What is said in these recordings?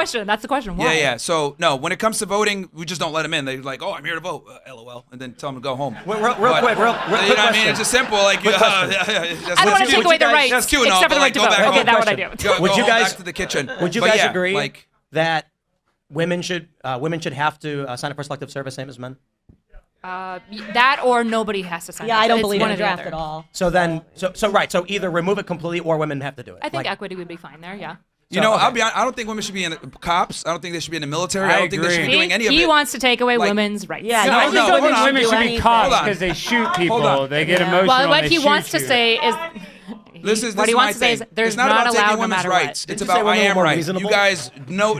question. That's the question. Why? Yeah. So no, when it comes to voting, we just don't let them in. They're like, "Oh, I'm here to vote," LOL, and then tell them to go home. Real quick, real quick You know what I mean? It's just simple. Like, I don't want to take away their rights, That's cute enough, except for the right to go vote. back Okay, home. that's what I do. Would you guys back to the kitchen? Would you But guys yeah, agree like, that women should have to sign up for selective service, same as men? That or nobody has to sign Yeah, up. I don't It's believe one in or a the draft other. at all. So either remove it completely or women have to do it. I think equity would be fine there. Yeah. You know, I'll be honest, I don't think women should be in the cops. I don't think they should be in the military. I don't think they should be doing any of it. He wants to take away Like- women's rights. Yeah, No, I just don't think women should be anything. cops Hold on. because they shoot Hold people. on. They get Yeah. emotional. Well, and what they he shoot wants to you. say is, This is what he my wants to say thing. is there's it's not not about allowed taking no women's matter rights. what. It's Did you say about I women are am more right. reasonable? You guys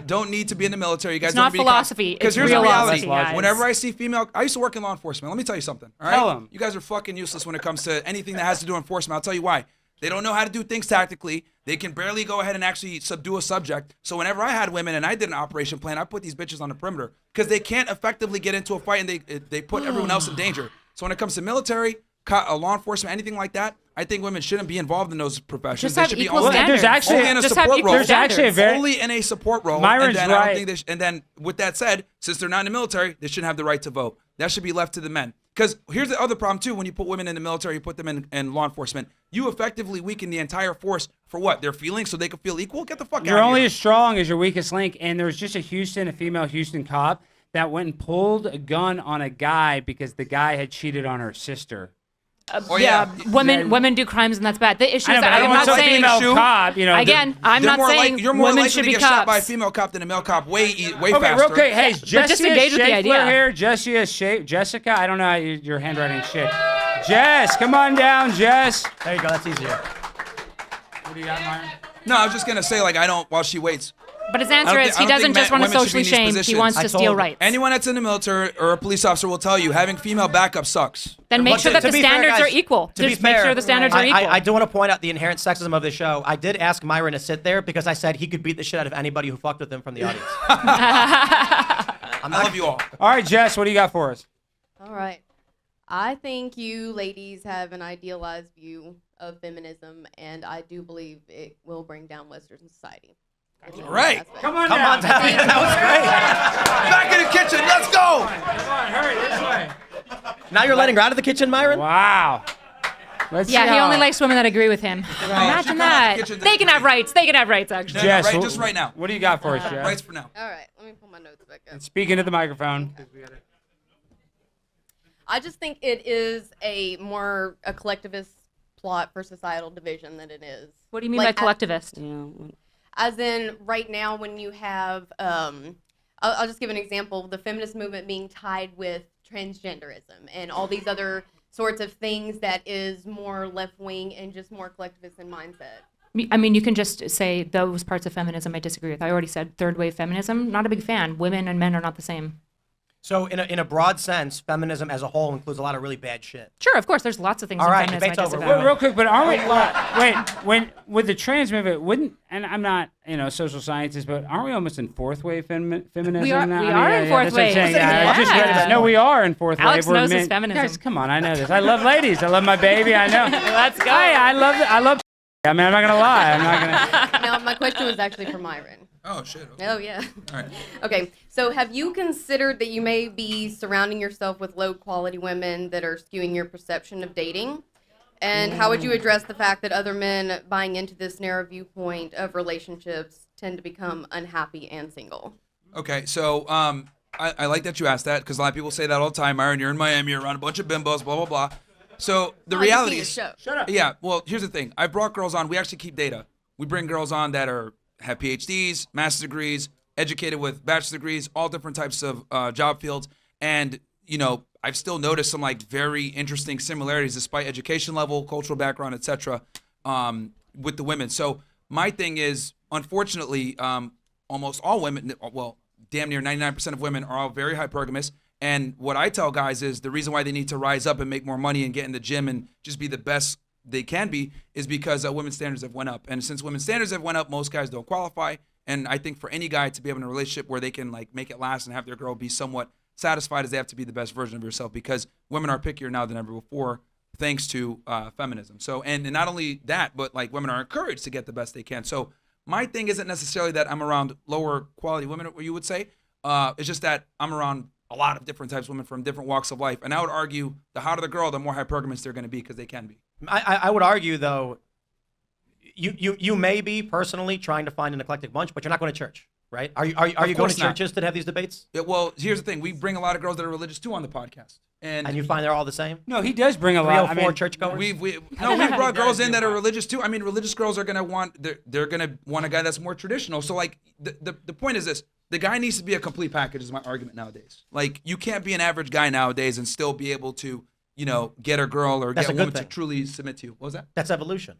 don't need to be in the military. You guys It's don't not need to be philosophy, Because it's here's the reality, reality. guys. Whenever I see female, I used to work in law enforcement. Let me tell you something. All right. Tell 'em. You guys are fucking useless when it comes to anything that has to do with enforcement. I'll tell you why. They don't know how to do things tactically. They can barely go ahead and actually subdue a subject. So whenever I had women and I did an operation plan, I put these bitches on the perimeter because they can't effectively get into a fight and they put everyone else in danger. So when it comes to military, law enforcement, anything like that, I think women shouldn't be involved in those professions. Just They have should be equal only, standards. There's actually- only in a Just have support equal role. There's actually a very- Only in a support role. Myron's and then I right. don't think they and then with that said, since they're not in the military, they shouldn't have the right to vote. That should be left to the men. Because here's the other problem too: when you put women in the military, you put them in law enforcement, you effectively weaken the entire force for what? Their feelings, so they can feel equal. Get the fuck out You're of only here. as strong as your weakest link. And there was just a female Houston cop that went and pulled a gun on a guy because the guy had cheated on her sister. Oh, yeah. Women do crimes and that's bad. The issue I know, is but I that don't I'm want not some saying female cop. You know, again. I'm They're not more saying you're more women likely should to be get shot by a cops. female cop than a male cop way Okay, faster. real quick. Hey, just Jessica engage with the idea. here. Jessica, I don't know how your handwriting shit. Jess, come on down, Jess. There you go. That's easier. What do you got, Myron? No, I was just gonna say, like, I don't. While she waits, But his answer I is don't he doesn't think just want to women should be socially in these shame. He positions. wants I to steal told rights. anyone that's in the military or a police officer will tell you having female backup sucks. Then make But sure to that the be fair, standards guys, are equal. To be Just make fair, sure the standards are equal. I do want to point out the inherent sexism of the show. I did ask Myron to sit there because I said he could beat the shit out of anybody who fucked with him from the audience. I love you all. All right, Jess, what do you got for us? All right. I think you ladies have an idealized view of feminism, and I do believe it will bring down Western society. All right. Come on Come down. on down. That was great. Back in the kitchen. Let's go. Come on, hurry this way. Now you're letting her out of the kitchen, Myron? Wow. Let's see Yeah, he how- only likes women that agree with him. Imagine that. Kitchen- They can have rights. They can have rights, actually. Jess, right, what- just right now. What do you got for us, Jess? Rights for now. All right. Let me pull my notes back up. Speaking to the microphone. I just think it is a collectivist plot for societal division than it is. What do you mean Like, by collectivist? As in, right now, when you have, I'll just give an example, the feminist movement being tied with transgenderism and all these other sorts of things that is more left-wing and just more collectivist in mindset. I mean, you can just say those parts of feminism I disagree with. I already said third wave feminism. Not a big fan. Women and men are not the same. So in a broad sense, feminism as a whole includes a lot of really bad shit. Sure, of course, there's lots of things All in right, feminism I debate's over. disagree with. Real quick, but aren't we? Wait, when with the trans movement, wouldn't? And I'm not, social scientist, but aren't we almost in fourth wave feminism? We are- now? we I mean, are in fourth that's what I'm wave. saying. I just read Yeah. this. No, we are in fourth Alex wave. We're knows his men- feminism. Guys, come on, I know this. I love ladies. I love my baby. I know. Let's go. Hey, I love. I mean, I'm not gonna lie. I'm not gonna. Now, my question was actually for Myron. Oh shit. Okay. Oh, yeah. All right. Okay, so have you considered that you may be surrounding yourself with low-quality women that are skewing your perception of dating? And how would you address the fact that other men buying into this narrow viewpoint of relationships tend to become unhappy and single? Okay, so I like that you asked that because a lot of people say that all the time. Myron, you're in Miami, you're around a bunch of bimbos, blah blah blah. So the reality is, Shut up. yeah. Well, here's the thing. I brought girls on. We actually keep data. We bring girls on that have PhDs, master's degrees, educated with bachelor's degrees, all different types of job fields, and I've still noticed some like very interesting similarities despite education level, cultural background, etc. With the women. So my thing is, unfortunately, almost all women, well, damn near 99% of women are all very hypergamous. And what I tell guys is the reason why they need to rise up and make more money and get in the gym and just be the best they can be is because women's standards have went up. And since women's standards have went up, most guys don't qualify. And I think for any guy to be able in a relationship where they can like make it last and have their girl be somewhat satisfied, is they have to be the best version of yourself, because women are pickier now than ever before thanks to feminism. So and not only that, but like women are encouraged to get the best they can. So My thing isn't necessarily that I'm around lower quality women, what you would say. It's just that I'm around a lot of different types of women from different walks of life. And I would argue the hotter the girl, the more hypergamous they're going to be because they can be. I would argue, though, you may be personally trying to find an eclectic bunch, but you're not going to church, right? Are you going to course not. churches to have these debates? Yeah, well, here's the thing. We bring a lot of girls that are religious too on the podcast. And you find they're all the same? No, he does bring a lot. 304 churchgoers? We've brought girls in that are religious too. I mean, religious girls are gonna want they're gonna want a guy that's more traditional. So like the point is this: the guy needs to be a complete package. Is my argument nowadays. Like you can't be an average guy nowadays and still be able to get a girl or That's get a a good woman to thing. truly submit to you. What was that? That's evolution.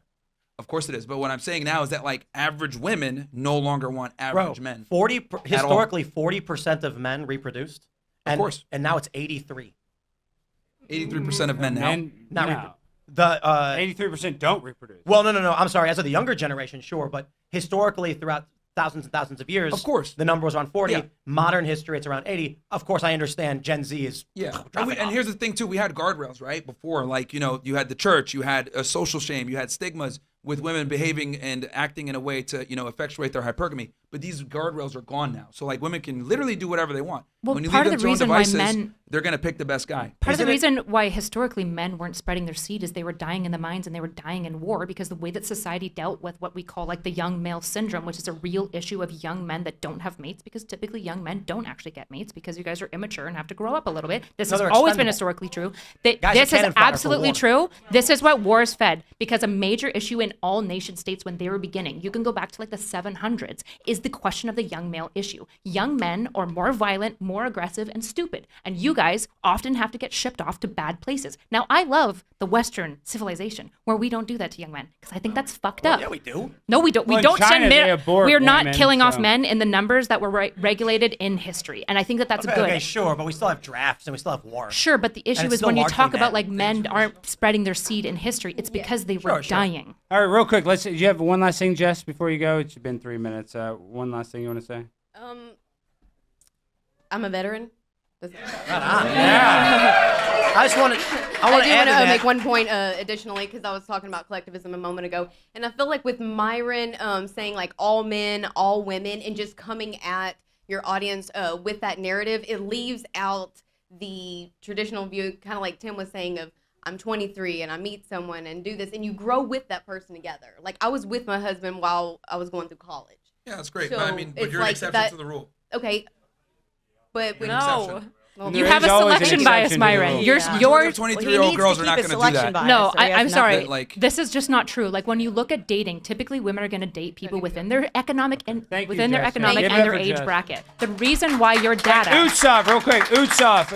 Of course it is. But what I'm saying now is that like average women no longer want average men. Historically, 40% of men reproduced. Of course. And now it's 83. 83% of men now. Not no. repro- The 83% don't reproduce. Well, no. I'm sorry. As of the younger generation, sure, but historically, throughout thousands and thousands of years, Of course. the number was around 40. Yeah. Modern history, it's around 80. Of course, I understand Gen Z is dropping And off. here's the thing too: we had guardrails, right? Before, like you had the church, you had a social shame, you had stigmas with women behaving and acting in a way to effectuate their hypergamy. But these guardrails are gone now, so like women can literally do whatever they want. Well, when you part leave of them the to their own reason why devices, men- they're gonna pick the best guy. Part of the Isn't it- reason why historically men weren't spreading their seed is they were dying in the mines and they were dying in war because the way that society dealt with what we call like the young male syndrome, which is a real issue of young men that don't have mates because typically young men don't actually get mates because you guys are immature and have to grow up a little bit. This No, has they're always been expendable. historically true. Guys are This is cannon fodder for absolutely war. true. This is what wars fed because a major issue in all nation states when they were beginning, you can go back to like the 700s, is the question of the young male issue. Young men are more violent, more aggressive, and stupid. And you guys often have to get shipped off to bad places. Now, I love the Western civilization where we don't do that to young men because I think that's fucked up. Yeah, we do. No, we don't. Well, We in don't China, send they men. abort We're not women, killing off so- men in the numbers that were regulated in history. And I think that that's good. Okay, sure, but we still have drafts and we still have war. Sure, but the issue it's is still when you largely talk about men. like men aren't spreading their seed in history, it's because they were Sure. dying. All right, real quick. Do you have one last thing, Jess, before you go? It's been 3 minutes. One last thing you want to say? I'm a veteran. I just want to. I want do to add want to to that. make one point additionally because I was talking about collectivism a moment ago, and I feel like with Myron saying like all men, all women, and just coming at your audience with that narrative, it leaves out the traditional view, kind of like Tim was saying of I'm 23 and I meet someone and do this, and you grow with that person together. Like I was with my husband while I was going through college. Yeah, that's great. So but I mean, but it's you're an like exception that- to the rule. Okay, but when exception. well, You There have a is always an selection bias, exception to the Myron. rule. You're, Yeah. you're 23-year-old girls are not going to do that. No, I'm sorry. That, like- This is just not true. Like when you look at dating, typically women are going to date people within their economic and Thank you, within their Jess. economic Give it and up their for age Jess. bracket. The reason why your data. Utsov, real quick. Utsov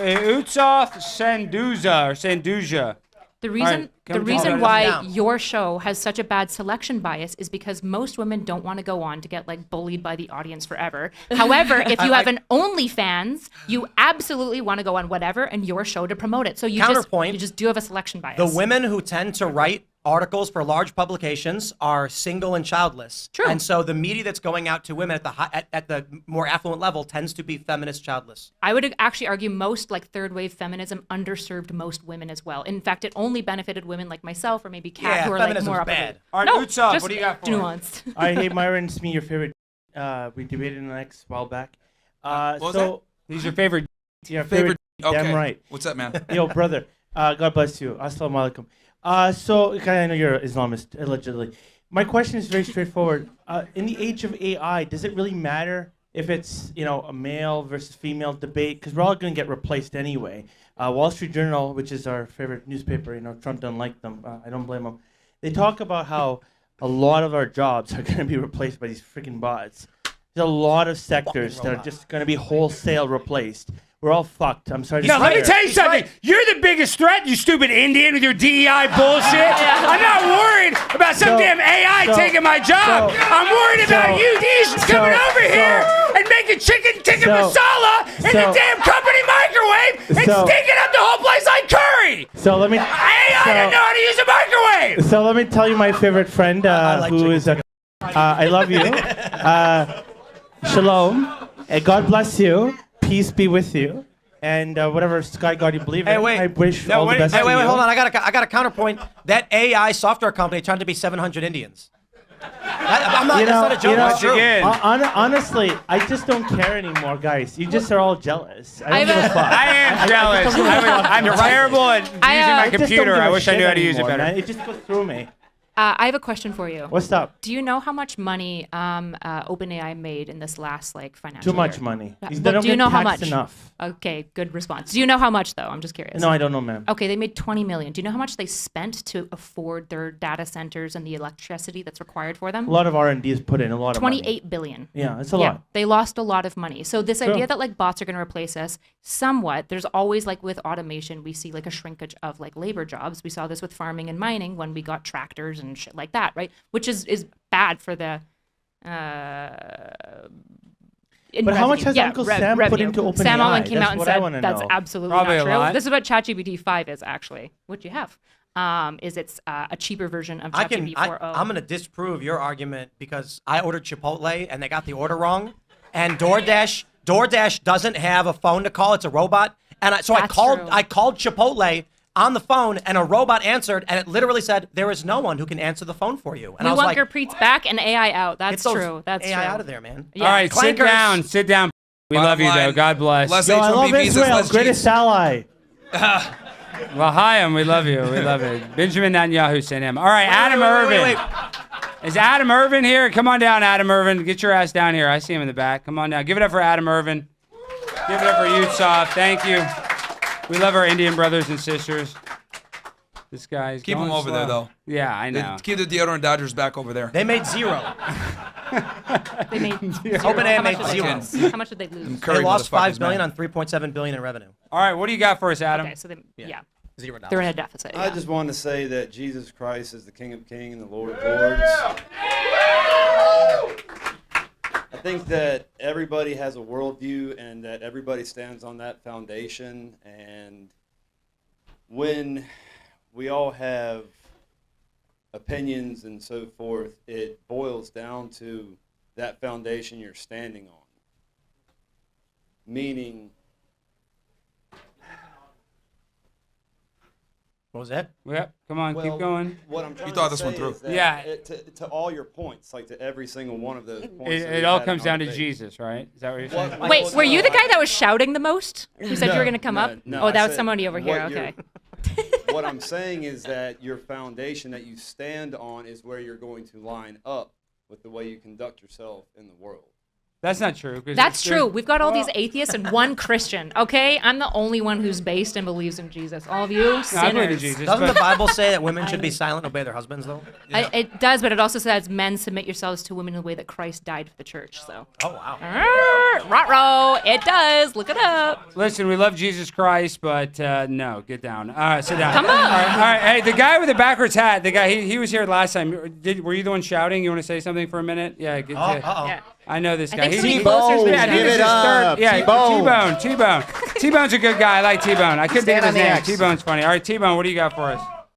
Sanduza or Sanduja. The All reason right, come the reason down. why Down. your show has such a bad selection bias is because most women don't want to go on to get like bullied by the audience forever. However, if you have an OnlyFans, you absolutely want to go on whatever and your show to promote it. So you Counterpoint, just do have a selection bias. The women who tend to write articles for large publications are single and childless. True. And so the media that's going out to women at the more affluent level tends to be feminist childless. I would actually argue most like third wave feminism underserved most women as well. In fact, it only benefited women like myself or maybe Kat Yeah, who are like feminism's more upper. bad. All right, No, Utsov, just what do you got for nuanced. I hate Myron. It's me, your favorite. We debated in the next while back. What was So He's your favorite. your Favorite. Okay. Damn right. What's up, man? Yo, brother. God bless you. Assalamu alaikum. So I know you're Islamist, allegedly. My question is very straightforward. In the age of AI, does it really matter if it's a male versus female debate? Because we're all going to get replaced anyway. Wall Street Journal, which is our favorite newspaper, Trump doesn't like them. I don't blame him. They talk about how a lot of our jobs are going to be replaced by these freaking bots. There's a lot of sectors that are just going to be wholesale replaced. We're all fucked. I'm sorry to Now, say let me it. tell you something. You're the biggest threat, you stupid Indian with your DEI bullshit. I'm not worried about some So- damn AI so- taking my job. so- I'm worried about so- you these coming over here and making chicken tikka masala in the damn company microwave and so- stinking up the whole place like curry. So let me. AI doesn't know how to use a microwave. So let me tell you my favorite friend, I like who chicken is a. I love you. Shalom. God bless you. Peace be with you. And whatever sky god you believe in, wait. I wish No, all wait, the best Hey, to wait, you. hold on. I got a counterpoint. That AI software company turned to be 700 Indians. I'm not, that's not a joke. That's true. Again. Honestly, I just don't care anymore, guys. You just are all jealous. I don't give a fuck. I am jealous. I'm terrible at using my I just don't computer. give I a wish I shit knew how to use it anymore, better. man. It just goes through me. I have a question for you. What's up? Do you know how much money OpenAI made in this last financial Too much year? money. Well, They don't do you get know how taxed much? enough. Okay, good response. Do you know how much though? I'm just curious. No, I don't know, ma'am. Okay, they made 20 million. Do you know how much they spent to afford their data centers and the electricity that's required for them? A lot of R&D is put in. A lot of money. 28 billion. Yeah, it's a lot. They lost a lot of money. So this Sure. idea that bots are going to replace us somewhat, there's always with automation, we see a shrinkage of labor jobs. We saw this with farming and mining when we got tractors and shit like that, right? Which is bad for the But how much has Uncle Sam put revenue. into OpenAI? Sam Allen came That's out and what I said wanna that's know. absolutely Probably not a true. lot. This is what ChatGPT 5 is actually. What you have is it's a cheaper version of ChatGPT 4.0. I'm going to disprove your argument because I ordered Chipotle and they got the order wrong. And DoorDash doesn't have a phone to call. It's a robot. And so That's true. I called Chipotle on the phone and a robot answered and it literally said, there is no one who can answer the phone for you. And we I was want like, your preets back and AI out. That's get those true. That's AI true. out of there, man. Yeah. All right, Clankers. sit down. We Bottom love you, though. line, God bless. less Yo, I love H-1B visas, Israel. less Greatest cheats. ally. Well, hi, him. We love you. We love it. Benjamin Netanyahu sent him. All right, Adam Irvin. Wait. Is Adam Irvin here? Come on down, Adam Irvin. Get your ass down here. I see him in the back. Come on down. Give it up for Adam Irvin. Give it up for Utah. Thank you. We love our Indian brothers and sisters. This guy's Keep going him over there, slow. though. Yeah, I know. Keep the deodorant Dodgers back over there. They made zero. They made zero. OpenAI How much made did they zero. lose? How much did they lose? Curry They lost motherfuckers, $5 billion man. on $3.7 billion in revenue. All right, what do you got for us, Adam? Okay, so yeah, $0. they're in a deficit. I Yeah. just wanted to say that Jesus Christ is the King of Kings and the Lord of Lords. I think that everybody has a worldview and that everybody stands on that foundation. And when we all have opinions and so forth, it boils down to that foundation you're standing on. Meaning, What was that? Yep, come on, keep going. What I'm trying thought to this one say through. is that Yeah. to all your points, like to every single one of those points. that It we've all had comes in down our to debate. Jesus, right? Is that what you're saying? What- Wait, what- were you the guy that was shouting the most? Who said you were going to come up? No, Oh, I that was said somebody over here. what you're- Okay. What I'm saying is that your foundation that you stand on is where you're going to line up with the way you conduct yourself in the world. That's not true. 'cause That's it's- true. We've got all these atheists and one Christian. Okay, I'm the only one who's based and believes in Jesus. All of you, No, I believe in sinners. Jesus. Doesn't but- the Bible say that women should be silent and obey their husbands, though? It does, but it also says, "Men, submit yourselves to women in the way that Christ died for the church." So, Oh, wow. Rot-row, it does. Look it up. Listen, we love Jesus Christ, but no, get down. All right, sit down. Come on. All right. Hey, the guy with the backwards hat, the guy, he was here last time. Were you the one shouting? You want to say something for a minute? Yeah. Uh-oh. Yeah. I know this I guy. think He's somebody T-Bone. closer's been Yeah, I think shouting. this is Give it third. up. Yeah, T-Bone. T-Bone. T-Bone's a good guy. I like T-Bone. I couldn't think of his Stand on the name. X. T-Bone's funny. All right, T-Bone, what do you got for us?